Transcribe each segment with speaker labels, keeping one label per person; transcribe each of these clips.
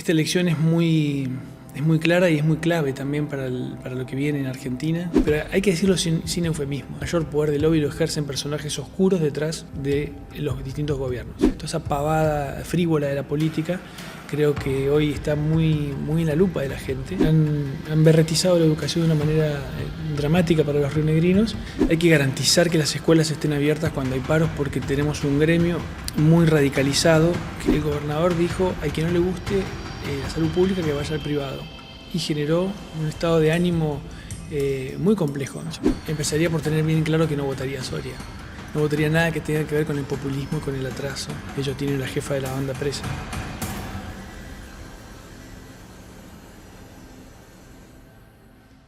Speaker 1: Esta elección es muy clara y es muy clave también para lo que viene en Argentina, pero hay que decirlo sin eufemismo. El mayor poder del lobby lo ejercen personajes oscuros detrás de los distintos gobiernos. Toda esa pavada frívola de la política creo que hoy está muy en la lupa de la gente. Han berretizado la educación de una manera dramática para los rionegrinos. Hay que garantizar que las escuelas estén abiertas cuando hay paros porque tenemos un gremio muy radicalizado, que el gobernador dijo al que no le guste la salud pública que vaya al privado, y generó un estado de ánimo muy complejo. Empezaría por tener bien claro que no votaría a Soria, no votaría nada que tenga que ver con el populismo y con el atraso. Ellos tienen la jefa de la banda presa.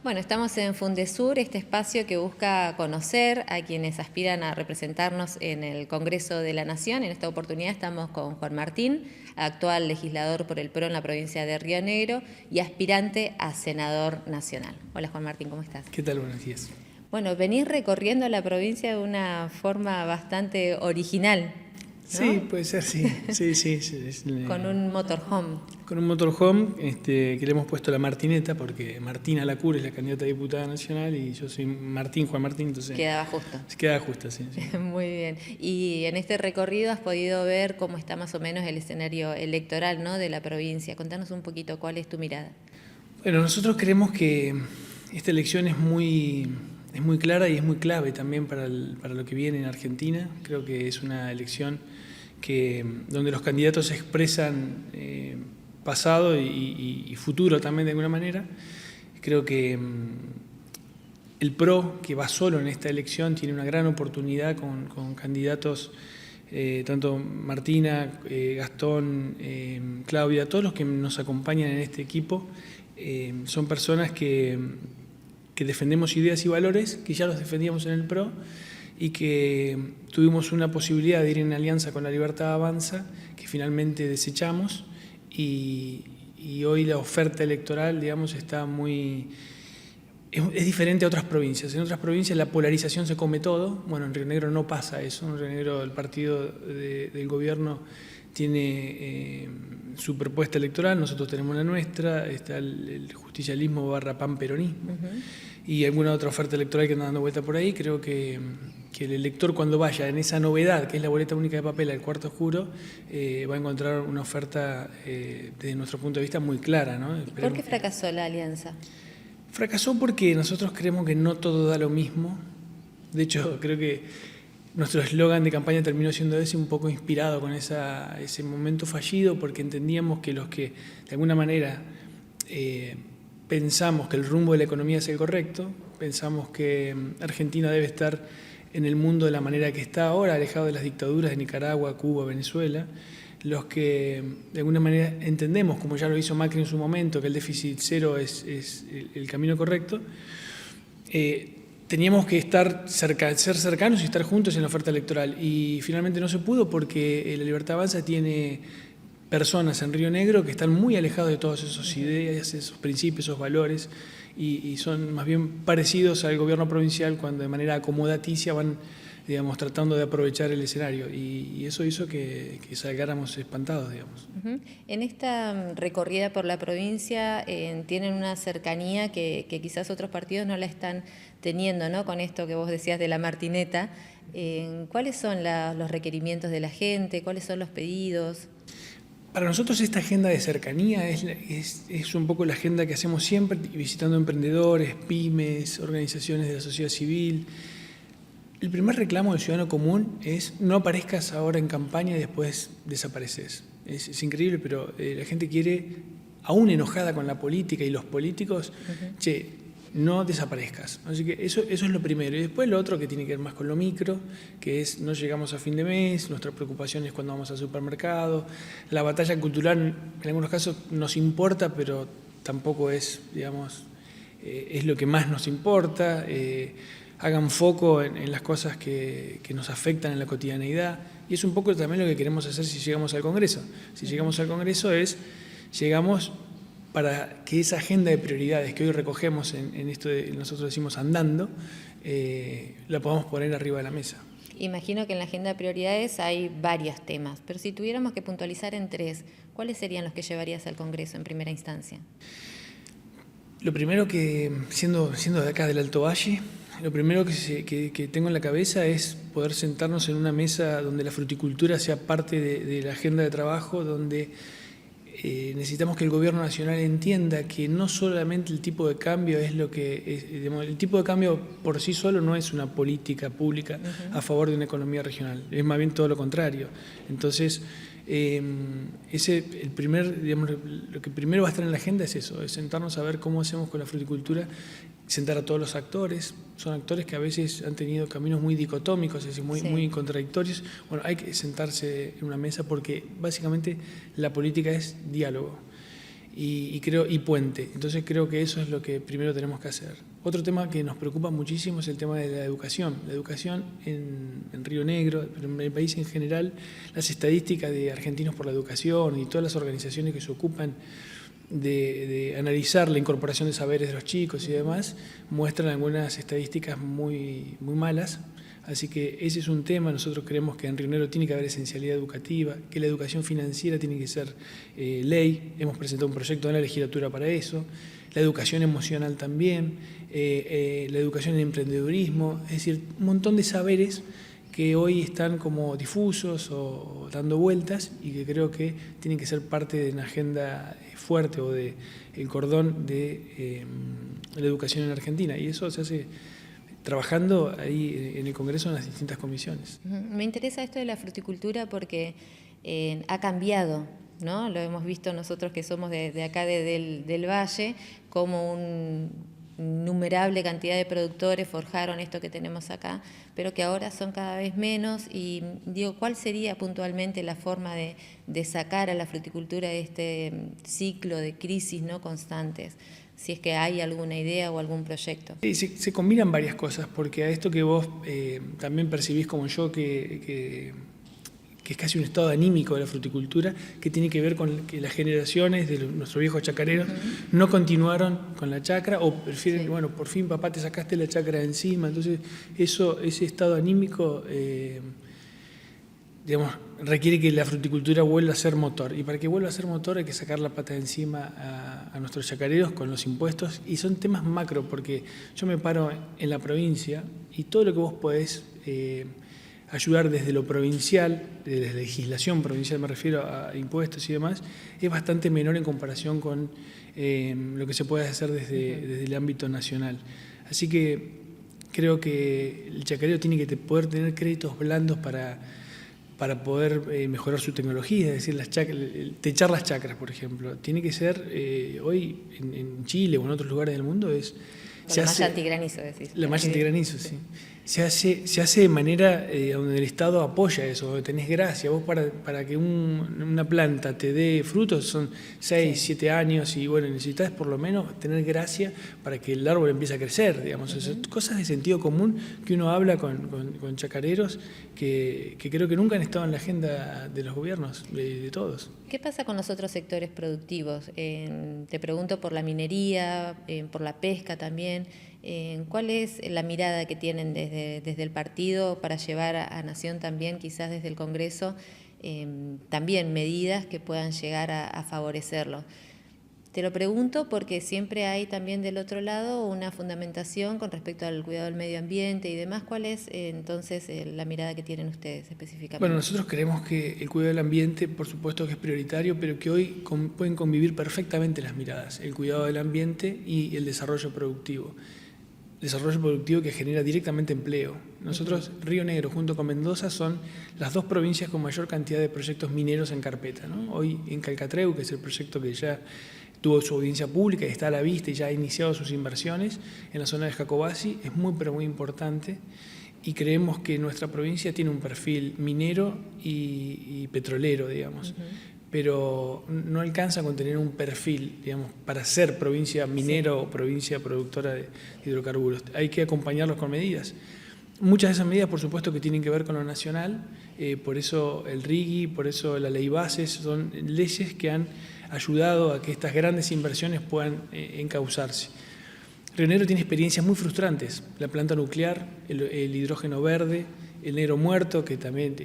Speaker 2: Bueno, estamos en Fundesur, este espacio que busca conocer a quienes aspiran a representarnos en el Congreso de la Nación. En esta oportunidad estamos con Juan Martín, actual legislador por el PRO en la provincia de Río Negro y aspirante a senador nacional. Hola Juan Martín, ¿cómo estás?
Speaker 1: ¿Qué tal? Buenos días.
Speaker 2: Bueno, venís recorriendo la provincia de una forma bastante original, ¿no?
Speaker 1: Sí, puede ser, sí.
Speaker 2: Con un motorhome.
Speaker 1: Con un motorhome que le hemos puesto la Martineta, porque Martina Lacur es la candidata a diputada nacional y yo soy Juan Martín, entonces...
Speaker 2: Quedaba justo.
Speaker 1: Queda justo, sí.
Speaker 2: Muy bien. Y en este recorrido has podido ver cómo está más o menos el escenario electoral, ¿no?, de la provincia. Contanos un poquito cuál es tu mirada.
Speaker 1: Bueno, nosotros creemos que esta elección es muy clara y es muy clave también para lo que viene en Argentina. Creo que es una elección donde los candidatos expresan pasado y futuro también de alguna manera. Creo que el PRO, que va solo en esta elección, tiene una gran oportunidad con candidatos, tanto Martina, Gastón, Claudia, todos los que nos acompañan en este equipo, son personas que defendemos ideas y valores, que ya los defendíamos en el PRO y que tuvimos una posibilidad de ir en alianza con La Libertad Avanza, que finalmente desechamos, y hoy la oferta electoral, digamos, está es diferente a otras provincias. En otras provincias la polarización se come todo. Bueno, en Río Negro no pasa eso. En Río Negro el partido del gobierno tiene su propuesta electoral, nosotros tenemos la nuestra, está el justicialismo / panperonismo y alguna otra oferta electoral que anda dando vuelta por ahí. Creo que el elector, cuando vaya en esa novedad que es la boleta única de papel al cuarto oscuro, va a encontrar una oferta desde nuestro punto de vista muy clara, ¿no?
Speaker 2: ¿Por qué fracasó la alianza?
Speaker 1: Fracasó porque nosotros creemos que no todo da lo mismo. De hecho, creo que nuestro eslogan de campaña terminó siendo ese, un poco inspirado con ese momento fallido, porque entendíamos que los que de alguna manera pensamos que el rumbo de la economía es el correcto, pensamos que Argentina debe estar en el mundo de la manera que está ahora, alejado de las dictaduras de Nicaragua, Cuba, Venezuela, los que de alguna manera entendemos, como ya lo hizo Macri en su momento, que el déficit cero es el camino correcto, teníamos que ser cercanos y estar juntos en la oferta electoral, y finalmente no se pudo porque La Libertad Avanza tiene personas en Río Negro que están muy alejados de todas esas ideas, esos principios, esos valores, y son más bien parecidos al gobierno provincial cuando de manera acomodaticia van, digamos, tratando de aprovechar el escenario, y eso hizo que salgáramos espantados, digamos.
Speaker 2: En esta recorrida por la provincia tienen una cercanía que quizás otros partidos no la están teniendo, ¿no?, con esto que vos decías de la Martineta. ¿Cuáles son los requerimientos de la gente? ¿Cuáles son los pedidos?
Speaker 1: Para nosotros esta agenda de cercanía es un poco la agenda que hacemos siempre, visitando emprendedores, pymes, organizaciones de la sociedad civil. El primer reclamo del ciudadano común es: no aparezcas ahora en campaña y después desapareces. Es increíble, pero la gente quiere, aún enojada con la política y los políticos, no desaparezcas. Así que eso es lo primero. Y después lo otro, que tiene que ver más con lo micro, que es: no llegamos a fin de mes, nuestra preocupación es cuando vamos al supermercado. La batalla cultural en algunos casos nos importa, pero tampoco es, digamos, es lo que más nos importa. Hagan foco en las cosas que nos afectan en la cotidianeidad, y es un poco también lo que queremos hacer si llegamos al Congreso. Si llegamos al Congreso llegamos para que esa agenda de prioridades que hoy recogemos en esto nosotros decimos andando, la podamos poner arriba de la mesa.
Speaker 2: Imagino que en la agenda de prioridades hay varios temas, pero si tuviéramos que puntualizar en 3, ¿cuáles serían los que llevarías al Congreso en primera instancia?
Speaker 1: Lo primero que, siendo de acá del Alto Valle, lo primero que tengo en la cabeza es poder sentarnos en una mesa donde la fruticultura sea parte de la agenda de trabajo, donde necesitamos que el Gobierno Nacional entienda que no solamente el tipo de cambio es lo que es, digamos, el tipo de cambio por sí solo no es una política pública a favor de una economía regional, es más bien todo lo contrario. Entonces, digamos, lo que primero va a estar en la agenda es eso, es sentarnos a ver cómo hacemos con la fruticultura, sentar a todos los actores. Son actores que a veces han tenido caminos muy dicotómicos, es decir, muy contradictorios. Bueno, hay que sentarse en una mesa porque básicamente la política es diálogo y puente. Entonces creo que eso es lo que primero tenemos que hacer. Otro tema que nos preocupa muchísimo es el tema de la educación. La educación en Río Negro, pero en el país en general, las estadísticas de Argentinos por la Educación y todas las organizaciones que se ocupan de analizar la incorporación de saberes de los chicos y demás, muestran algunas estadísticas muy malas. Así que ese es un tema. Nosotros creemos que en Río Negro tiene que haber esencialidad educativa, que la educación financiera tiene que ser ley. Hemos presentado un proyecto en la legislatura para eso. La educación emocional también, la educación en emprendedurismo, es decir, un montón de saberes que hoy están como difusos o dando vueltas y que creo que tienen que ser parte de una agenda fuerte o del cordón de la educación en Argentina. Y eso se hace trabajando ahí en el Congreso en las distintas comisiones.
Speaker 2: Me interesa esto de la fruticultura porque ha cambiado, ¿no? Lo hemos visto nosotros que somos de acá del Valle, como una innumerable cantidad de productores forjaron esto que tenemos acá, pero que ahora son cada vez menos. Y digo, ¿cuál sería puntualmente la forma de sacar a la fruticultura de este ciclo de crisis no constantes? Si es que hay alguna idea o algún proyecto.
Speaker 1: Sí, se combinan varias cosas, porque a esto que vos también percibís como yo, que es casi un estado anímico de la fruticultura, que tiene que ver con que las generaciones de nuestros viejos chacareros no continuaron con la chacra o prefieren, bueno, por fin papá te sacaste la chacra de encima. Entonces ese estado anímico digamos, requiere que la fruticultura vuelva a ser motor. Y para que vuelva a ser motor hay que sacar la pata de encima a nuestros chacareros con los impuestos. Y son temas macro, porque yo me paro en la provincia y todo lo que vos podés ayudar desde lo provincial, desde la legislación provincial me refiero a impuestos y demás, es bastante menor en comparación con lo que se puede hacer desde el ámbito nacional. Así que creo que el chacarero tiene que poder tener créditos blandos para poder mejorar su tecnología, es decir, techar las chacras, por ejemplo. Tiene que ser, hoy en Chile o en otros lugares del mundo,
Speaker 2: la malla antigranizo, decís.
Speaker 1: La malla antigranizo, sí. Se hace de manera donde el Estado apoya eso, donde tenés gracia. Vos para que una planta te dé frutos son 6, 7 años y bueno, necesitas por lo menos tener gracia para que el árbol empiece a crecer, digamos. Son cosas de sentido común que uno habla con chacareros que creo que nunca han estado en la agenda de los gobiernos, de todos.
Speaker 2: ¿Qué pasa con los otros sectores productivos? Te pregunto por la minería, por la pesca también. ¿Cuál es la mirada que tienen desde el partido para llevar a Nación también, quizás desde el Congreso, también medidas que puedan llegar a favorecerlo? Te lo pregunto porque siempre hay también del otro lado una fundamentación con respecto al cuidado del medio ambiente y demás. ¿Cuál es entonces la mirada que tienen ustedes específicamente?
Speaker 1: Bueno, nosotros creemos que el cuidado del ambiente, por supuesto que es prioritario, pero que hoy pueden convivir perfectamente las miradas, el cuidado del ambiente y el desarrollo productivo. Desarrollo productivo que genera directamente empleo. Nosotros, Río Negro junto con Mendoza, son las dos provincias con mayor cantidad de proyectos mineros en carpeta, ¿no? Hoy en Calcatreu, que es el proyecto que ya tuvo su audiencia pública y está a la vista y ya ha iniciado sus inversiones en la zona de Jacobasi, es muy pero muy importante y creemos que nuestra provincia tiene un perfil minero y petrolero, digamos. Pero no alcanza con tener un perfil, digamos, para ser provincia minera o provincia productora de hidrocarburos. Hay que acompañarlos con medidas. Muchas de esas medidas, por supuesto, que tienen que ver con lo nacional, por eso el RIGI, por eso la ley bases, son leyes que han ayudado a que estas grandes inversiones puedan encauzarse. Río Negro tiene experiencias muy frustrantes, la planta nuclear, el hidrógeno verde, el negro muerto, que también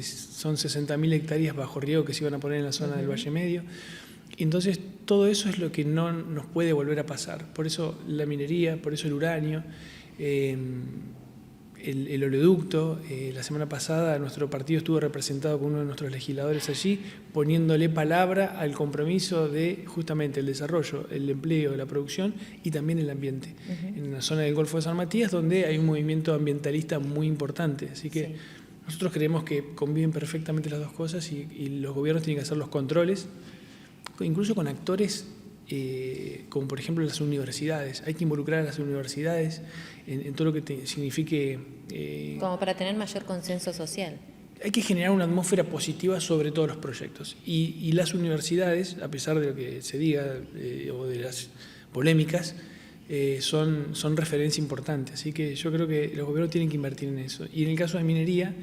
Speaker 1: son 60.000 hectáreas bajo riego que se iban a poner en la zona del Valle Medio. Entonces, todo eso es lo que no nos puede volver a pasar. Por eso la minería, por eso el uranio, el oleoducto. La semana pasada nuestro partido estuvo representado con uno de nuestros legisladores allí, poniéndole palabra al compromiso de justamente el desarrollo, el empleo, la producción y también el ambiente. En la zona del Golfo de San Matías, donde hay un movimiento ambientalista muy importante. Así que nosotros creemos que conviven perfectamente las dos cosas y los gobiernos tienen que hacer los controles, incluso con actores como por ejemplo las universidades. Hay que involucrar a las universidades en todo lo que signifique...
Speaker 2: como para tener mayor consenso social.
Speaker 1: Hay que generar una atmósfera positiva sobre todos los proyectos. Y las universidades, a pesar de lo que se diga o de las polémicas, son referencia importante. Así que yo creo que los gobiernos tienen que invertir en eso. Y en el caso de minería,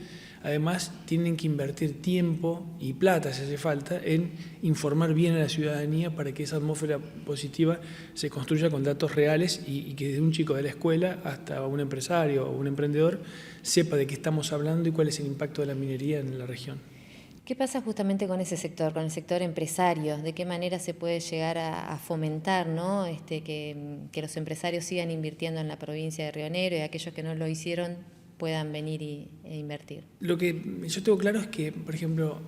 Speaker 1: además, tienen que invertir tiempo y plata, si hace falta, en informar bien a la ciudadanía para que esa atmósfera positiva se construya con datos reales y que desde un chico de la escuela hasta un empresario o un emprendedor sepa de qué estamos hablando y cuál es el impacto de la minería en la región.
Speaker 2: ¿Qué pasa justamente con ese sector, con el sector empresario? ¿De qué manera se puede llegar a fomentar, ¿no? Que los empresarios sigan invirtiendo en la provincia de Río Negro y aquellos que no lo hicieron puedan venir e invertir?
Speaker 1: Lo que yo tengo claro es que, por ejemplo,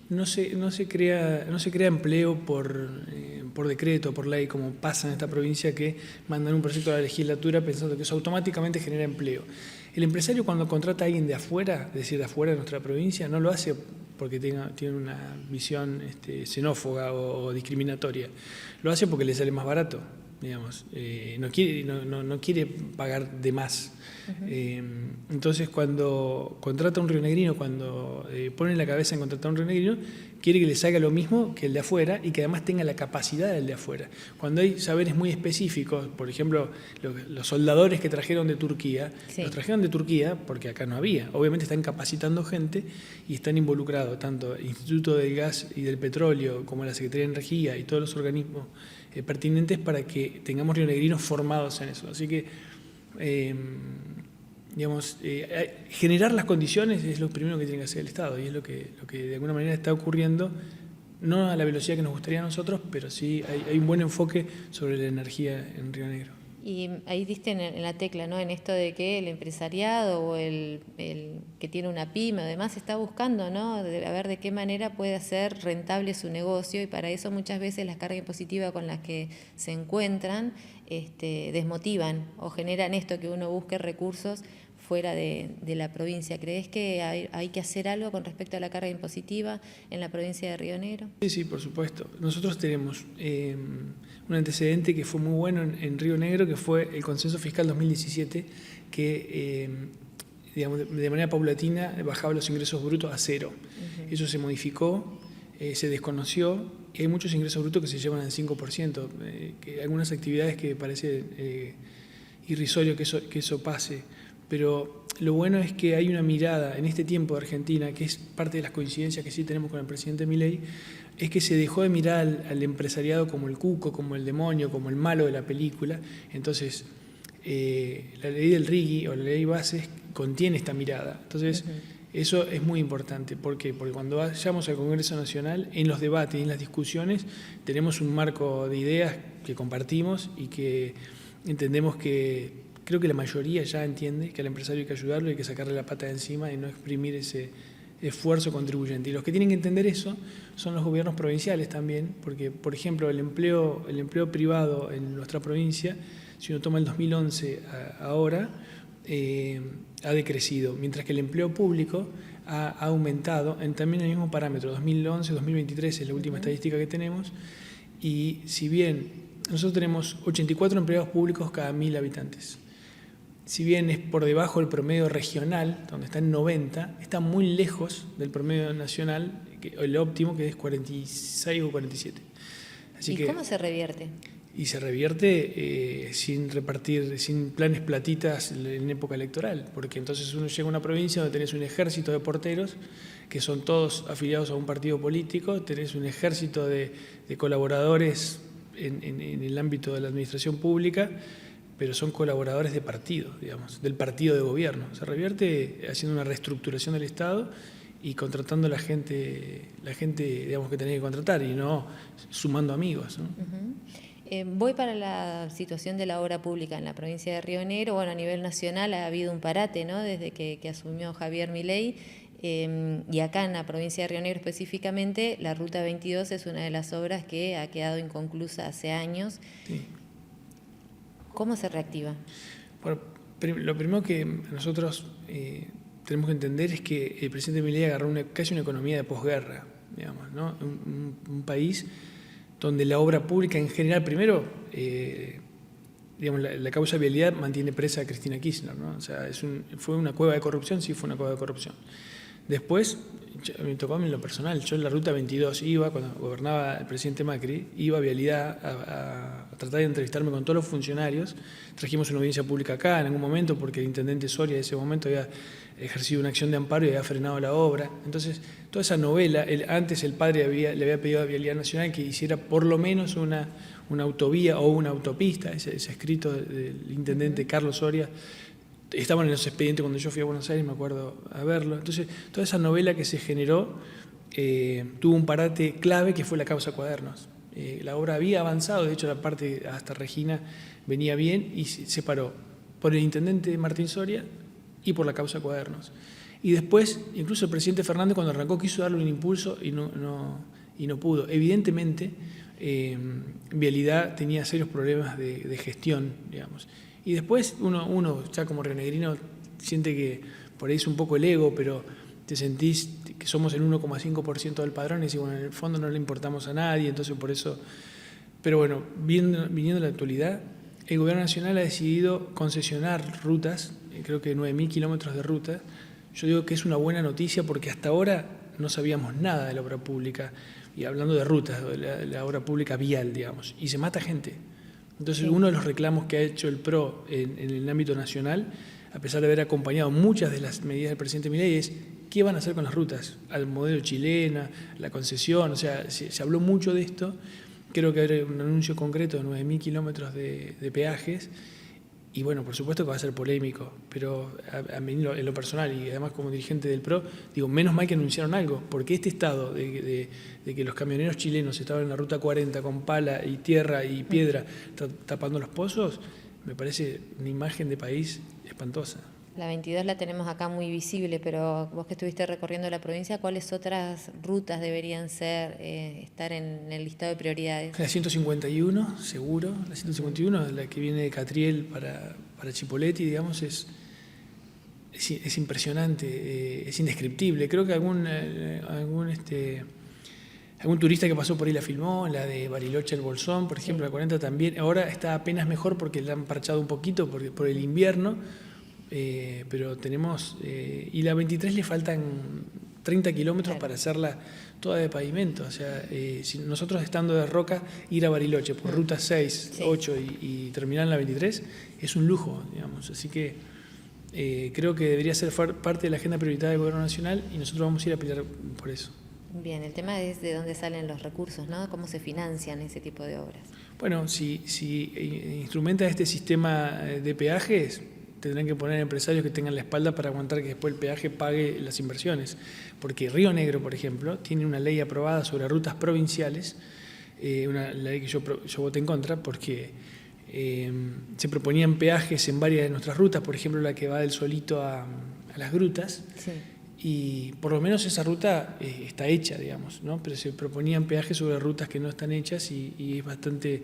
Speaker 1: no se crea empleo por decreto, por ley, como pasa en esta provincia, que mandan un proyecto a la legislatura pensando que eso automáticamente genera empleo. El empresario, cuando contrata a alguien de afuera, es decir, de afuera de nuestra provincia, no lo hace porque tiene una visión xenófoba o discriminatoria. Lo hace porque le sale más barato, digamos. No quiere pagar de más. Entonces, cuando contrata a un rionegrino, cuando pone la cabeza en contratar a un rionegrino, quiere que le salga lo mismo que el de afuera y que además tenga la capacidad del de afuera. Cuando hay saberes muy específicos, por ejemplo, los soldadores que trajeron de Turquía, los trajeron de Turquía porque acá no había. Obviamente están capacitando gente y están involucrados tanto el Instituto del Gas y del Petróleo como la Secretaría de Energía y todos los organismos pertinentes para que tengamos rionegrinos formados en eso. Así que generar las condiciones es lo primero que tiene que hacer el Estado y es lo que de alguna manera está ocurriendo, no a la velocidad que nos gustaría a nosotros, pero sí hay un buen enfoque sobre la energía en Río Negro.
Speaker 2: Y ahí diste en la tecla, ¿no? En esto de que el empresariado o el que tiene una pyme o demás está buscando, ¿no? A ver de qué manera puede hacer rentable su negocio, y para eso muchas veces las cargas impositivas con las que se encuentran desmotivan o generan esto, que uno busque recursos fuera de la provincia. ¿Crees que hay que hacer algo con respecto a la carga impositiva en la provincia de Río Negro?
Speaker 1: Sí, por supuesto. Nosotros tenemos un antecedente que fue muy bueno en Río Negro, que fue el Consenso Fiscal 2017, que de manera paulatina bajaba los ingresos brutos a cero. Eso se modificó, se desconoció, y hay muchos ingresos brutos que se llevan al 5%, que algunas actividades que parece irrisorio que eso pase. Pero lo bueno es que hay una mirada en este tiempo de Argentina, que es parte de las coincidencias que sí tenemos con el presidente Milei, es que se dejó de mirar al empresariado como el cuco, como el demonio, como el malo de la película. Entonces, la ley del RIGI o la ley Bases contiene esta mirada. Entonces, eso es muy importante. ¿Por qué? Porque cuando vayamos al Congreso Nacional, en los debates y en las discusiones, tenemos un marco de ideas que compartimos y que entendemos que... Creo que la mayoría ya entiende que al empresario hay que ayudarlo, hay que sacarle la pata de encima y no exprimir ese esfuerzo contribuyente. Y los que tienen que entender eso son los gobiernos provinciales también, porque, por ejemplo, el empleo privado en nuestra provincia, si uno toma el 2011 ahora, ha decrecido, mientras que el empleo público ha aumentado también en el mismo parámetro. 2011, 2023 es la última estadística que tenemos, y si bien nosotros tenemos 84 empleados públicos cada 1.000 habitantes, si bien es por debajo del promedio regional, donde está en 90, está muy lejos del promedio nacional, el óptimo, que es 46 o 47.
Speaker 2: ¿Y cómo se revierte?
Speaker 1: Y se revierte sin repartir, sin planes platitas en época electoral, porque entonces uno llega a una provincia donde tenés un ejército de porteros, que son todos afiliados a un partido político, tenés un ejército de colaboradores en el ámbito de la administración pública, pero son colaboradores de partido, digamos, del partido de gobierno. Se revierte haciendo una reestructuración del Estado y contratando a la gente digamos, que tenía que contratar, y no sumando amigos, ¿no?
Speaker 2: Voy para la situación de la obra pública en la provincia de Río Negro. Bueno, a nivel nacional ha habido un parate, ¿no?, desde que asumió Javier Milei, y acá en la provincia de Río Negro específicamente, la Ruta 22 es una de las obras que ha quedado inconclusa hace años.
Speaker 1: Sí.
Speaker 2: ¿Cómo se reactiva?
Speaker 1: Bueno, lo primero que nosotros tenemos que entender es que el presidente Milei agarró casi una economía de posguerra, digamos, ¿no? Un país donde la obra pública en general, primero, digamos, la causa vialidad mantiene presa a Cristina Kirchner, ¿no? O sea, fue una cueva de corrupción, sí fue una cueva de corrupción. Después, me tocó a mí en lo personal, yo en la Ruta 22 iba, cuando gobernaba el presidente Macri, iba a vialidad a tratar de entrevistarme con todos los funcionarios. Trajimos una audiencia pública acá en algún momento porque el intendente Soria en ese momento había ejercido una acción de amparo y había frenado la obra. Entonces, toda esa novela, antes el padre le había pedido a Vialidad Nacional que hiciera por lo menos una autovía o una autopista, ese escrito del intendente Carlos Soria. Estaban en los expedientes cuando yo fui a Buenos Aires, me acuerdo a verlo. Entonces, toda esa novela que se generó tuvo un parate clave que fue la causa Cuadernos. La obra había avanzado, de hecho la parte hasta Regina venía bien y se paró por el intendente Martín Soria y por la causa Cuadernos. Y después, incluso el presidente Fernández cuando arrancó quiso darle un impulso y no pudo. Evidentemente, Vialidad tenía serios problemas de gestión, digamos. Y después uno ya como rionegrino siente que por ahí es un poco el ego, pero te sentís que somos el 1,5% del padrón y decís, bueno, en el fondo no le importamos a nadie, entonces por eso... Pero bueno, viniendo a la actualidad, el Gobierno Nacional ha decidido concesionar rutas, creo que 9.000 kilómetros de ruta. Yo digo que es una buena noticia porque hasta ahora no sabíamos nada de la obra pública, y hablando de rutas, de la obra pública vial, digamos, y se mata gente. Entonces, uno de los reclamos que ha hecho el PRO en el ámbito nacional, a pesar de haber acompañado muchas de las medidas del presidente Milei, es qué van a hacer con las rutas, al modelo chilena, la concesión. O sea, se habló mucho de esto. Creo que habrá un anuncio concreto de 9.000 kilómetros de peajes. Y bueno, por supuesto que va a ser polémico, pero a mí en lo personal y además como dirigente del PRO, digo, menos mal que anunciaron algo, porque este estado de que los camioneros chilenos estaban en la Ruta 40 con pala y tierra y piedra tapando los pozos, me parece una imagen de país espantosa.
Speaker 2: La 22 la tenemos acá muy visible, pero vos que estuviste recorriendo la provincia, ¿cuáles otras rutas deberían estar en el listado de prioridades?
Speaker 1: La 151, seguro. La 151, la que viene de Catriel para Chipoleti, digamos, es impresionante, es indescriptible. Creo que algún turista que pasó por ahí la filmó, la de Bariloche, el Bolsón, por ejemplo, sí. La 40 también. Ahora está apenas mejor porque la han parchado un poquito por el invierno. Pero tenemos, y la 23 le faltan 30 kilómetros para hacerla toda de pavimento. O sea, si nosotros estando de Roca, ir a Bariloche por ruta 6, sí. 8 y terminar en la 23 es un lujo, digamos. Así que creo que debería ser parte de la agenda prioritaria del Gobierno Nacional y nosotros vamos a ir a pelear por eso.
Speaker 2: Bien, el tema es de dónde salen los recursos, ¿no? ¿Cómo se financian ese tipo de obras?
Speaker 1: Bueno, si instrumenta este sistema de peajes, tendrán que poner empresarios que tengan la espalda para aguantar que después el peaje pague las inversiones. Porque Río Negro, por ejemplo, tiene una ley aprobada sobre rutas provinciales, una ley que yo voté en contra porque se proponían peajes en varias de nuestras rutas, por ejemplo la que va del Solito a las Grutas, sí. Y por lo menos esa ruta está hecha, digamos, ¿no? Pero se proponían peajes sobre rutas que no están hechas y es bastante...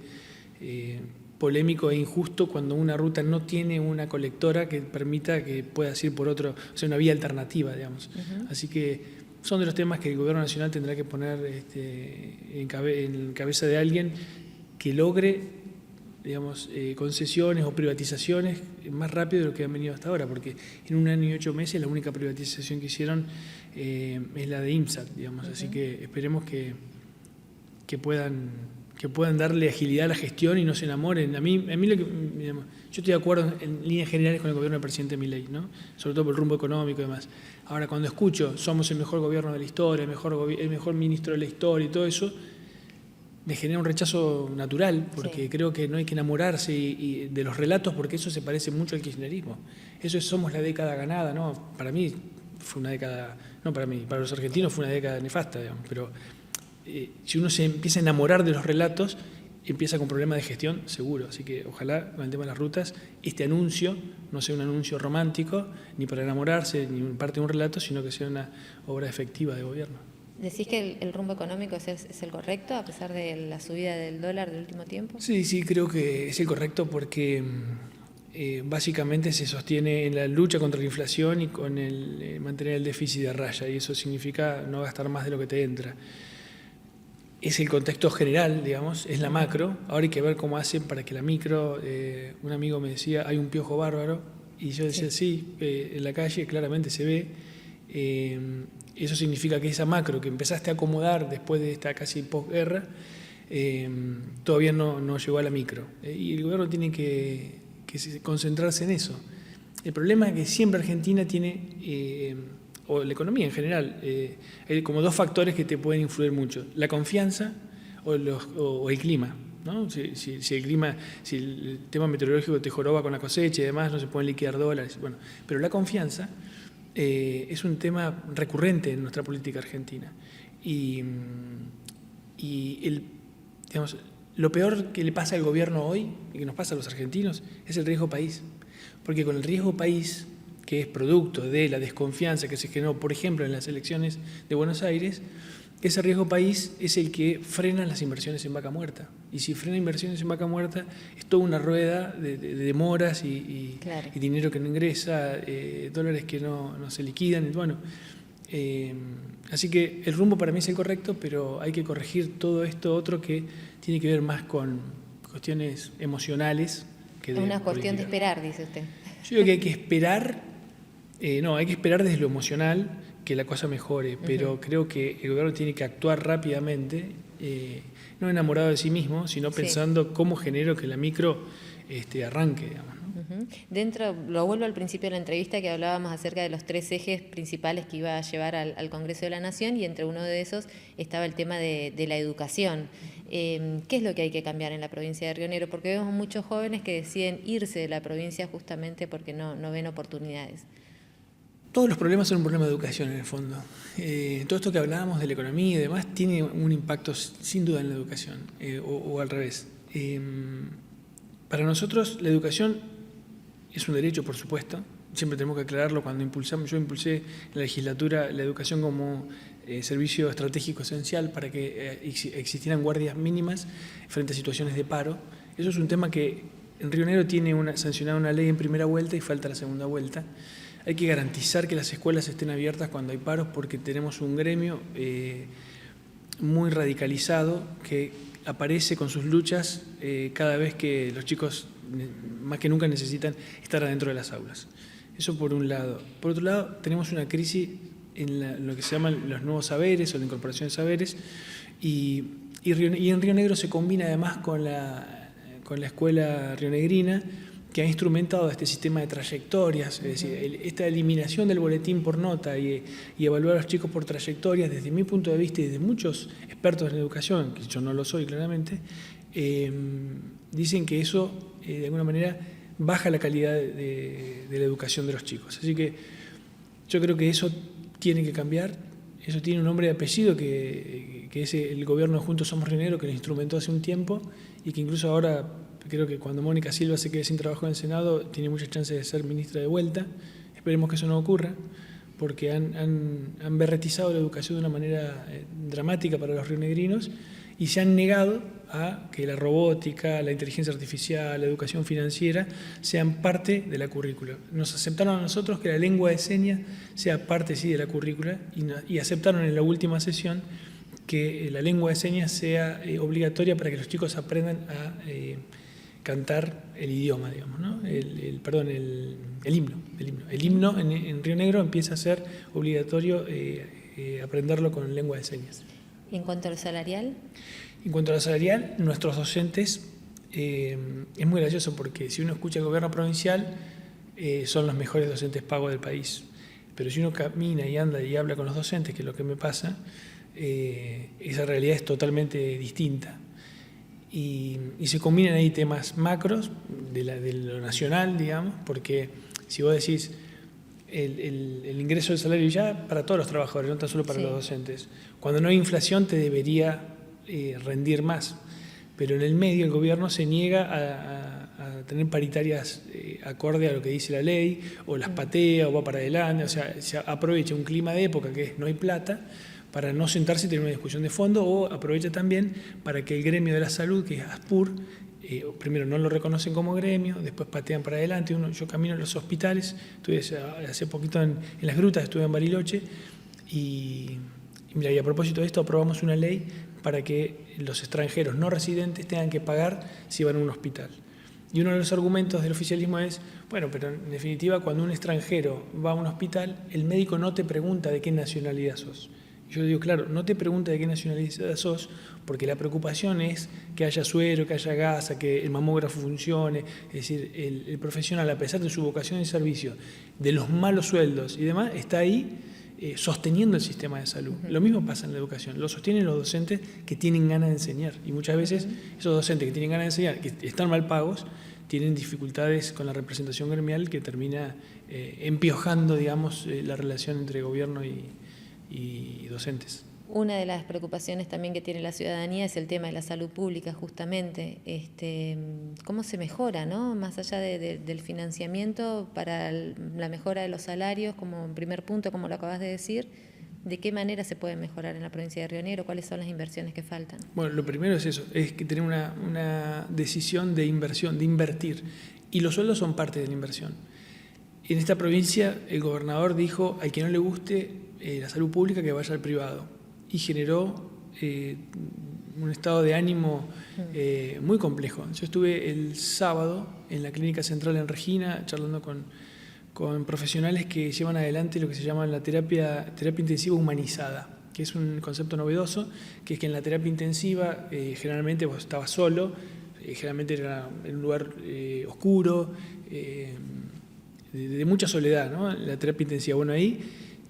Speaker 1: polémico e injusto cuando una ruta no tiene una colectora que permita que puedas ir por otro, o sea, una vía alternativa, digamos. Así que son de los temas que el Gobierno Nacional tendrá que poner en cabeza de alguien que logre, digamos, concesiones o privatizaciones más rápido de lo que han venido hasta ahora, porque en 1 año y 8 meses la única privatización que hicieron es la de IMSAT, digamos. Así que esperemos que puedan darle agilidad a la gestión y no se enamoren. A mí lo que, digamos, yo estoy de acuerdo en líneas generales con el gobierno del presidente Milei, ¿no? Sobre todo por el rumbo económico y demás. Ahora, cuando escucho, somos el mejor gobierno de la historia, el mejor ministro de la historia y todo eso, me genera un rechazo natural, porque
Speaker 2: Sí.
Speaker 1: creo que no hay que enamorarse de los relatos, porque eso se parece mucho al kirchnerismo. Eso es somos la década ganada, ¿no? Para mí fue una década, no para mí, para los argentinos fue una década nefasta, digamos, pero si uno se empieza a enamorar de los relatos, empieza con problemas de gestión, seguro. Así que ojalá, con el tema de las rutas, este anuncio no sea un anuncio romántico, ni para enamorarse, ni parte de un relato, sino que sea una obra efectiva de gobierno.
Speaker 2: ¿Decís que el rumbo económico es el correcto, a pesar de la subida del dólar del último tiempo?
Speaker 1: Sí, sí, creo que es el correcto porque básicamente se sostiene en la lucha contra la inflación y con el mantener el déficit de raya, y eso significa no gastar más de lo que te entra. Es el contexto general, digamos, es la macro. Ahora hay que ver cómo hacen para que la micro, un amigo me decía, hay un piojo bárbaro, y yo decía, sí, en la calle claramente se ve. Eso significa que esa macro que empezaste a acomodar después de esta casi posguerra, todavía no llegó a la micro. Y el gobierno tiene que concentrarse en eso. El problema es que siempre Argentina tiene, o la economía en general, hay como dos factores que te pueden influir mucho: la confianza o el clima, ¿no? Si el clima, si el tema meteorológico te joroba con la cosecha y demás, no se pueden liquidar dólares. Bueno, pero la confianza es un tema recurrente en nuestra política argentina. Y digamos, lo peor que le pasa al gobierno hoy y que nos pasa a los argentinos es el riesgo país. Porque con el riesgo país, que es producto de la desconfianza que se generó, por ejemplo, en las elecciones de Buenos Aires, ese riesgo país es el que frena las inversiones en vaca muerta. Y si frena inversiones en vaca muerta, es toda una rueda de demoras y dinero que no ingresa, dólares que no se liquidan. Bueno, así que el rumbo para mí es el correcto, pero hay que corregir todo esto otro que tiene que ver más con cuestiones emocionales que de
Speaker 2: una cuestión
Speaker 1: política.
Speaker 2: De esperar, dice usted.
Speaker 1: Yo digo que hay que esperar, hay que esperar desde lo emocional que la cosa mejore, pero creo que el gobierno tiene que actuar rápidamente, no enamorado de sí mismo, sino pensando cómo genero que la micro arranque, digamos, ¿no?
Speaker 2: Dentro, lo vuelvo al principio de la entrevista, que hablábamos acerca de los 3 ejes principales que iba a llevar al Congreso de la Nación, y entre uno de esos estaba el tema de la educación. ¿Qué es lo que hay que cambiar en la provincia de Río Negro? Porque vemos muchos jóvenes que deciden irse de la provincia justamente porque no ven oportunidades.
Speaker 1: Todos los problemas son un problema de educación en el fondo. Todo esto que hablábamos de la economía y demás tiene un impacto sin duda en la educación, o al revés. Para nosotros la educación es un derecho, por supuesto. Siempre tenemos que aclararlo cuando yo impulsé en la legislatura la educación como servicio estratégico esencial para que existieran guardias mínimas frente a situaciones de paro. Eso es un tema que en Río Negro tiene sancionada una ley en primera vuelta y falta la segunda vuelta. Hay que garantizar que las escuelas estén abiertas cuando hay paros, porque tenemos un gremio muy radicalizado que aparece con sus luchas cada vez que los chicos más que nunca necesitan estar adentro de las aulas. Eso por un lado. Por otro lado, tenemos una crisis en lo que se llaman los nuevos saberes o la incorporación de saberes, y en Río Negro se combina además con la escuela rionegrina, que ha instrumentado este sistema de trayectorias, es decir, esta eliminación del boletín por nota y evaluar a los chicos por trayectorias. Desde mi punto de vista y de muchos expertos en educación, que yo no lo soy claramente, dicen que eso de alguna manera baja la calidad de la educación de los chicos. Así que yo creo que eso tiene que cambiar. Eso tiene un nombre y apellido que es el gobierno de Juntos Somos Río Negro, que lo instrumentó hace un tiempo, y que incluso ahora creo que cuando Mónica Silva se quede sin trabajo en el Senado tiene muchas chances de ser ministra de vuelta. Esperemos que eso no ocurra, porque han berretizado la educación de una manera dramática para los rionegrinos y se han negado a que la robótica, la inteligencia artificial, la educación financiera sean parte de la currícula. Nos aceptaron a nosotros que la lengua de señas sea parte, sí, de la currícula, y aceptaron en la última sesión que la lengua de señas sea obligatoria para que los chicos aprendan a cantar el idioma, digamos, ¿no? El himno. El himno en Río Negro empieza a ser obligatorio aprenderlo con lengua de señas.
Speaker 2: ¿Y en cuanto a lo salarial?
Speaker 1: En cuanto a lo salarial, nuestros docentes, es muy gracioso porque si uno escucha el gobierno provincial, son los mejores docentes pagos del país. Pero si uno camina y anda y habla con los docentes, que es lo que me pasa, esa realidad es totalmente distinta. y se combinan ahí temas macros de lo nacional, digamos, porque si vos decís el ingreso del salario ya para todos los trabajadores, no tan solo para los docentes, cuando no hay inflación te debería rendir más, pero en el medio el gobierno se niega a tener paritarias acorde a lo que dice la ley, o las patea o va para adelante, o sea, se aprovecha un clima de época que es no hay plata, para no sentarse y tener una discusión de fondo, o aprovecha también para que el gremio de la salud, que es ASPUR, primero no lo reconocen como gremio, después patean para adelante. Yo camino a los hospitales, estuve hace poquito en las grutas, estuve en Bariloche, y mira, y a propósito de esto aprobamos una ley para que los extranjeros no residentes tengan que pagar si van a un hospital. Y uno de los argumentos del oficialismo es, bueno, pero en definitiva cuando un extranjero va a un hospital, el médico no te pregunta de qué nacionalidad sos. Yo digo, claro, no te pregunta de qué nacionalidad sos, porque la preocupación es que haya suero, que haya gasa, que el mamógrafo funcione. Es decir, el profesional, a pesar de su vocación de servicio, de los malos sueldos y demás, está ahí sosteniendo el sistema de salud. Lo mismo pasa en la educación, lo sostienen los docentes que tienen ganas de enseñar. Y muchas veces esos docentes que tienen ganas de enseñar, que están mal pagos, tienen dificultades con la representación gremial que termina empiojando, digamos, la relación entre gobierno y docentes.
Speaker 2: Una de las preocupaciones también que tiene la ciudadanía es el tema de la salud pública, justamente. ¿Cómo se mejora, ¿no? Más allá del financiamiento para la mejora de los salarios, como primer punto, como lo acabas de decir, ¿de qué manera se puede mejorar en la provincia de Río Negro? ¿Cuáles son las inversiones que faltan?
Speaker 1: Bueno, lo primero es eso, es que tener una decisión de inversión, de invertir. Y los sueldos son parte de la inversión. En esta provincia el gobernador dijo, al que no le guste la salud pública, que vaya al privado. Y generó un estado de ánimo muy complejo. Yo estuve el sábado en la Clínica Central en Regina charlando con profesionales que llevan adelante lo que se llama la terapia intensiva humanizada, que es un concepto novedoso, que es que en la terapia intensiva generalmente vos estabas solo, generalmente era en un lugar oscuro, de mucha soledad, ¿no? La terapia intensiva, bueno, ahí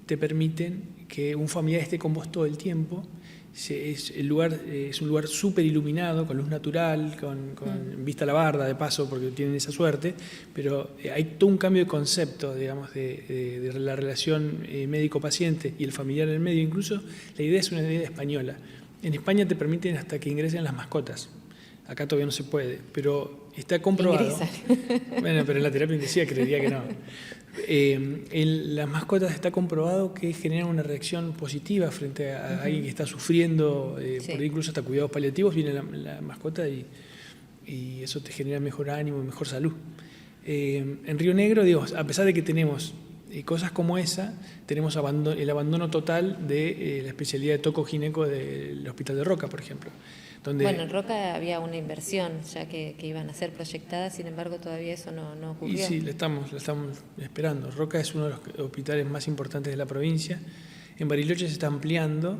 Speaker 1: te permiten que un familiar esté con vos todo el tiempo. Es un lugar súper iluminado, con luz natural, con vista a la barda, de paso, porque tienen esa suerte, pero hay todo un cambio de concepto, digamos, de la relación médico-paciente y el familiar en el medio. Incluso la idea es una idea española. En España te permiten hasta que ingresen las mascotas. Acá todavía no se puede, pero está comprobado. Bueno, pero en la terapia intensiva creería que no. En las mascotas está comprobado que generan una reacción positiva frente a alguien que está sufriendo, por ahí incluso hasta cuidados paliativos, viene la mascota y eso te genera mejor ánimo, mejor salud. En Río Negro, digo, a pesar de que tenemos cosas como esa, tenemos el abandono total de la especialidad de toco-gineco del Hospital de Roca, por ejemplo.
Speaker 2: Bueno, en Roca había una inversión ya que iban a ser proyectadas, sin embargo todavía eso no ocurrió.
Speaker 1: Y sí, la estamos esperando. Roca es uno de los hospitales más importantes de la provincia. En Bariloche se está ampliando.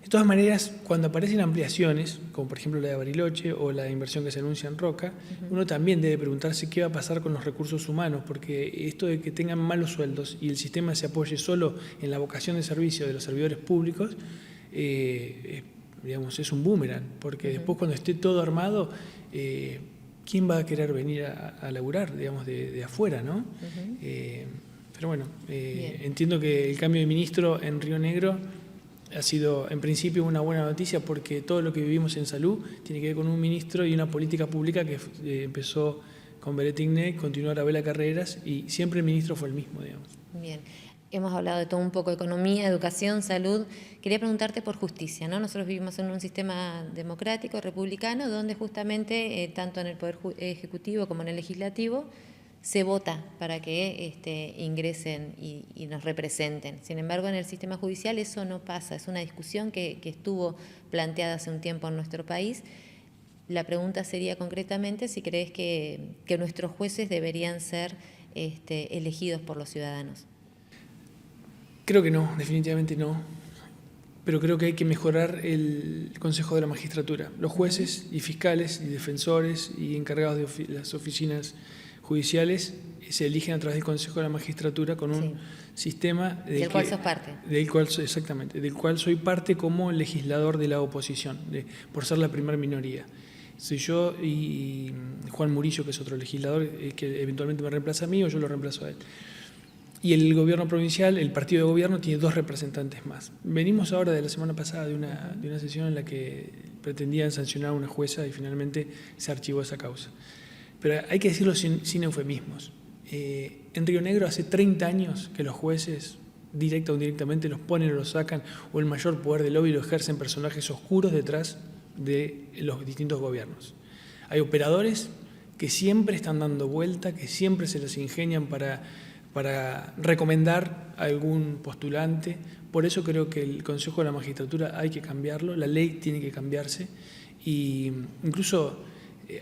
Speaker 1: De todas maneras, cuando aparecen ampliaciones, como por ejemplo la de Bariloche o la inversión que se anuncia en Roca, uno también debe preguntarse qué va a pasar con los recursos humanos, porque esto de que tengan malos sueldos y el sistema se apoye solo en la vocación de servicio de los servidores públicos, digamos, es un boomerang, porque después cuando esté todo armado, ¿quién va a querer venir a laburar, digamos, de afuera, ¿no? Pero bueno, entiendo que el cambio de ministro en Río Negro ha sido en principio una buena noticia, porque todo lo que vivimos en salud tiene que ver con un ministro y una política pública que empezó con Beretigné, continuó Arabela Carreras y siempre el ministro fue el mismo, digamos.
Speaker 2: Bien. Hemos hablado de todo un poco, economía, educación, salud. Quería preguntarte por justicia, ¿no? Nosotros vivimos en un sistema democrático, republicano, donde justamente, tanto en el Poder Ejecutivo como en el Legislativo, se vota para que ingresen y nos representen. Sin embargo, en el sistema judicial eso no pasa. Es una discusión que estuvo planteada hace un tiempo en nuestro país. La pregunta sería concretamente si crees que nuestros jueces deberían ser elegidos por los ciudadanos.
Speaker 1: Creo que no, definitivamente no, pero creo que hay que mejorar el Consejo de la Magistratura. Los jueces y fiscales y defensores y encargados de las oficinas judiciales se eligen a través del Consejo de la Magistratura con un sistema
Speaker 2: del cual sos parte.
Speaker 1: Exactamente, del cual soy parte como legislador de la oposición, por ser la primera minoría. Soy yo y Juan Murillo, que es otro legislador, que eventualmente me reemplaza a mí o yo lo reemplazo a él. Y el gobierno provincial, el partido de gobierno, tiene 2 representantes más. Venimos ahora de la semana pasada de una sesión en la que pretendían sancionar a una jueza y finalmente se archivó esa causa. Pero hay que decirlo sin eufemismos. En Río Negro hace 30 años que los jueces, directa o indirectamente, los ponen o los sacan, o el mayor poder del lobby lo ejercen personajes oscuros detrás de los distintos gobiernos. Hay operadores que siempre están dando vuelta, que siempre se los ingenian para recomendar a algún postulante. Por eso creo que el Consejo de la Magistratura hay que cambiarlo, la ley tiene que cambiarse y incluso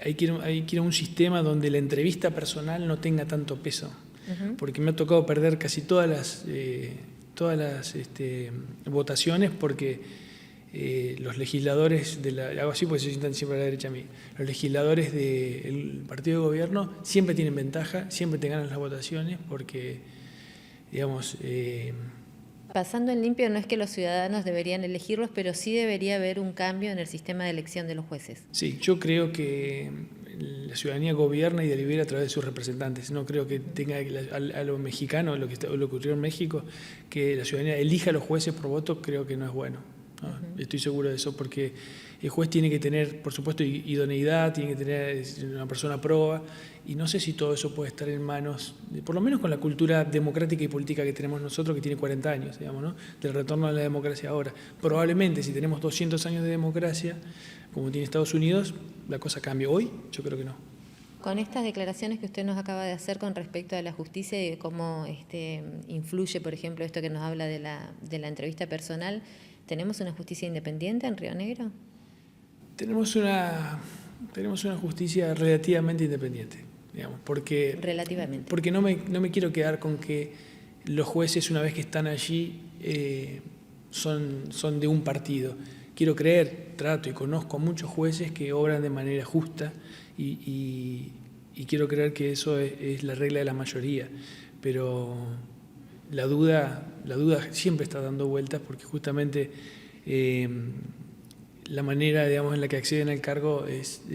Speaker 1: hay que ir a un sistema donde la entrevista personal no tenga tanto peso, porque me ha tocado perder casi todas las votaciones porque los legisladores hago así porque se sientan siempre a la derecha a mí, los legisladores del partido de gobierno siempre tienen ventaja, siempre te ganan las votaciones porque, digamos...
Speaker 2: Pasando en limpio, no es que los ciudadanos deberían elegirlos, pero sí debería haber un cambio en el sistema de elección de los jueces.
Speaker 1: Sí, yo creo que la ciudadanía gobierna y delibera a través de sus representantes. No creo que tenga a lo mexicano, lo que ocurrió en México, que la ciudadanía elija a los jueces por voto, creo que no es bueno. ¿No? Estoy seguro de eso, porque el juez tiene que tener, por supuesto, idoneidad, tiene que tener una persona proba, y no sé si todo eso puede estar en manos, por lo menos con la cultura democrática y política que tenemos nosotros, que tiene 40 años, digamos, ¿no? Del retorno a la democracia ahora. Probablemente, si tenemos 200 años de democracia, como tiene Estados Unidos, la cosa cambia. Hoy, yo creo que no.
Speaker 2: Con estas declaraciones que usted nos acaba de hacer con respecto a la justicia y de cómo influye, por ejemplo, esto que nos habla de la entrevista personal, ¿tenemos una justicia independiente en Río Negro?
Speaker 1: Tenemos una justicia relativamente independiente, digamos, porque no me quiero quedar con que los jueces, una vez que están allí, son de un partido. Quiero creer, trato y conozco a muchos jueces que obran de manera justa y quiero creer que eso es la regla de la mayoría, pero la duda siempre está dando vueltas porque justamente la manera, digamos, en la que acceden al cargo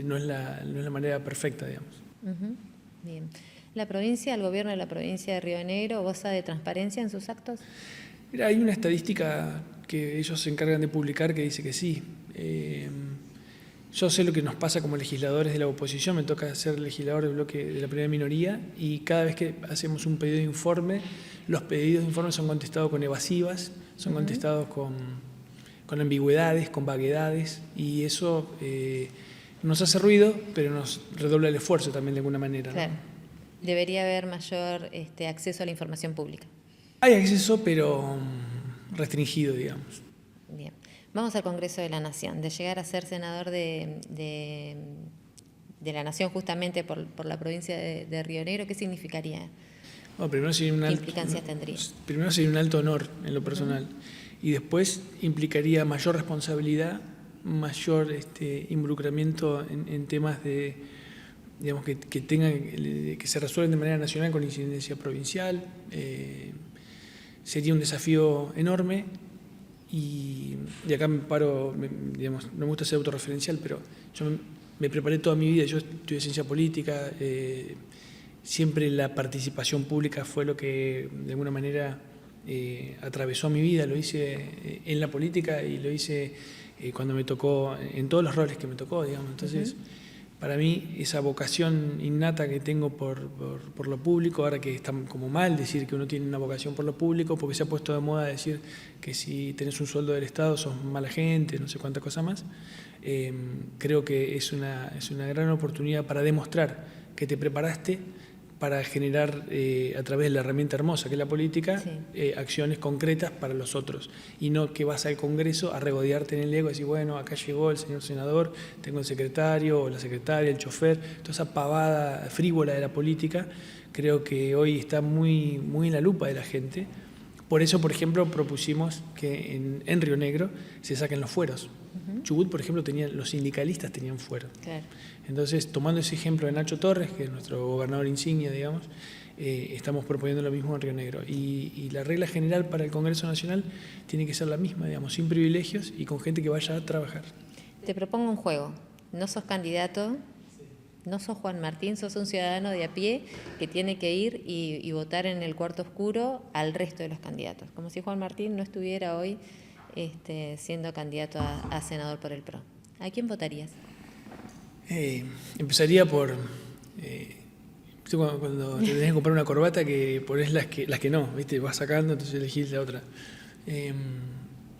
Speaker 1: no es la manera perfecta, digamos.
Speaker 2: Bien. ¿La provincia, el gobierno de la provincia de Río Negro goza de transparencia en sus actos?
Speaker 1: Mira, hay una estadística que ellos se encargan de publicar que dice que sí. Yo sé lo que nos pasa como legisladores de la oposición, me toca ser legislador del bloque de la primera minoría y cada vez que hacemos un pedido de informe, los pedidos de informe son contestados con evasivas, son contestados con ambigüedades, con vaguedades y eso nos hace ruido, pero nos redobla el esfuerzo también de alguna manera, ¿no?
Speaker 2: Claro. Debería haber mayor acceso a la información pública.
Speaker 1: Hay acceso, pero restringido, digamos.
Speaker 2: Bien. Vamos al Congreso de la Nación. De llegar a ser senador de la Nación justamente por la provincia de Río Negro, ¿qué significaría?
Speaker 1: Bueno,
Speaker 2: ¿Qué implicancias tendría?
Speaker 1: Primero sería un alto honor en lo personal y después implicaría mayor responsabilidad, mayor involucramiento en temas de, digamos, que se resuelven de manera nacional con incidencia provincial. Sería un desafío enorme y acá me paro, digamos, no me gusta ser autorreferencial, pero yo me preparé toda mi vida, yo estudié ciencia política, siempre la participación pública fue lo que de alguna manera atravesó mi vida, lo hice en la política y lo hice cuando me tocó, en todos los roles que me tocó, digamos. Entonces, para mí, esa vocación innata que tengo por lo público, ahora que está como mal decir que uno tiene una vocación por lo público, porque se ha puesto de moda decir que si tenés un sueldo del Estado sos mala gente, no sé cuánta cosa más, creo que es una gran oportunidad para demostrar que te preparaste para generar a través de la herramienta hermosa que es la política, acciones concretas para los otros y no que vas al Congreso a regodearte en el ego y decir, bueno, acá llegó el señor senador, tengo el secretario o la secretaria, el chofer, toda esa pavada frívola de la política, creo que hoy está muy en la lupa de la gente. Por eso, por ejemplo, propusimos que en Río Negro se saquen los fueros. Chubut, por ejemplo, los sindicalistas tenían fuero. Claro. Entonces, tomando ese ejemplo de Nacho Torres, que es nuestro gobernador insignia, digamos, estamos proponiendo lo mismo en Río Negro. Y la regla general para el Congreso Nacional tiene que ser la misma, digamos, sin privilegios y con gente que vaya a trabajar.
Speaker 2: Te propongo un juego. no sos candidato, no sos Juan Martín, sos un ciudadano de a pie que tiene que ir y votar en el cuarto oscuro al resto de los candidatos, como si Juan Martín no estuviera hoy siendo candidato a senador por el PRO. ¿A quién votarías?
Speaker 1: Empezaría por... cuando te tenés que comprar una corbata que ponés las que no, ¿viste? Vas sacando, entonces elegís la otra.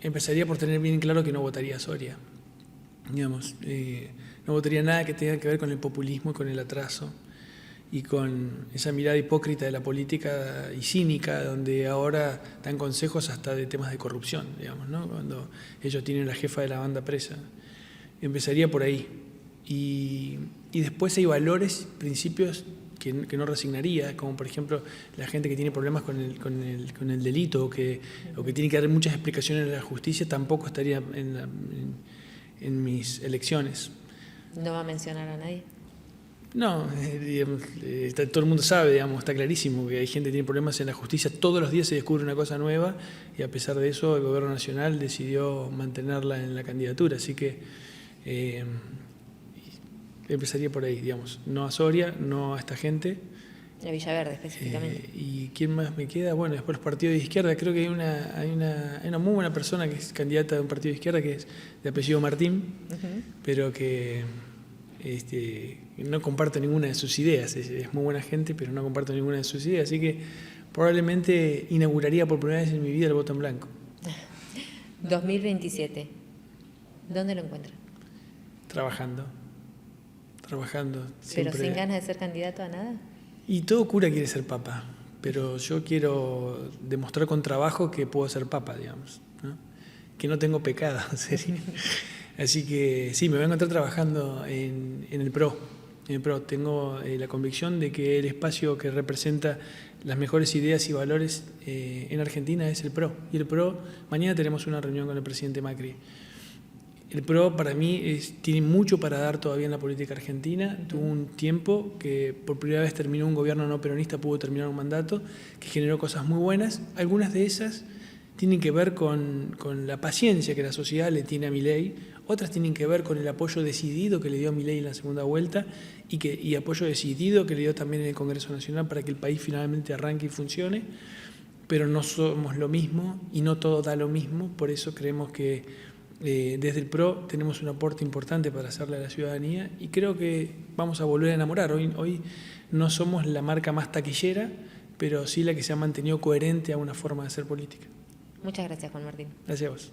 Speaker 1: Empezaría por tener bien claro que no votaría a Soria. Digamos, no votaría nada que tenga que ver con el populismo y con el atraso y con esa mirada hipócrita de la política y cínica, donde ahora dan consejos hasta de temas de corrupción, digamos, ¿no? Cuando ellos tienen la jefa de la banda presa. Empezaría por ahí. Y después hay valores, principios que no resignaría, como por ejemplo la gente que tiene problemas con el delito o que tiene que dar muchas explicaciones a la justicia, tampoco estaría en mis elecciones.
Speaker 2: ¿No va a mencionar a nadie?
Speaker 1: No, digamos, todo el mundo sabe, digamos, está clarísimo que hay gente que tiene problemas en la justicia, todos los días se descubre una cosa nueva y a pesar de eso el gobierno nacional decidió mantenerla en la candidatura, así que empezaría por ahí, digamos, no a Soria, no a esta gente.
Speaker 2: A Villaverde específicamente.
Speaker 1: ¿Y quién más me queda? Bueno, después los partidos de izquierda, creo que hay una muy buena persona que es candidata de un partido de izquierda que es de apellido Martín, pero que no comparto ninguna de sus ideas, es muy buena gente, pero no comparto ninguna de sus ideas, así que probablemente inauguraría por primera vez en mi vida el voto en blanco.
Speaker 2: 2027, ¿dónde lo encuentra?
Speaker 1: Trabajando.
Speaker 2: ¿Pero sin ganas de ser candidato a nada?
Speaker 1: Y todo cura quiere ser papa, pero yo quiero demostrar con trabajo que puedo ser papa, digamos, ¿no? Que no tengo pecado, en serio. Así que sí, me voy a encontrar trabajando en el PRO. Tengo la convicción de que el espacio que representa las mejores ideas y valores en Argentina es el PRO. Y el PRO, mañana tenemos una reunión con el presidente Macri. El PRO para mí tiene mucho para dar todavía en la política argentina. Tuvo un tiempo que por primera vez terminó un gobierno no peronista, pudo terminar un mandato que generó cosas muy buenas. Algunas de esas tienen que ver con la paciencia que la sociedad le tiene a Milei, otras tienen que ver con el apoyo decidido que le dio a Milei en la segunda vuelta y apoyo decidido que le dio también en el Congreso Nacional para que el país finalmente arranque y funcione, pero no somos lo mismo y no todo da lo mismo, por eso creemos que desde el PRO tenemos un aporte importante para hacerle a la ciudadanía y creo que vamos a volver a enamorar. Hoy no somos la marca más taquillera, pero sí la que se ha mantenido coherente a una forma de hacer política.
Speaker 2: Muchas gracias, Juan Martín.
Speaker 1: Gracias a vos.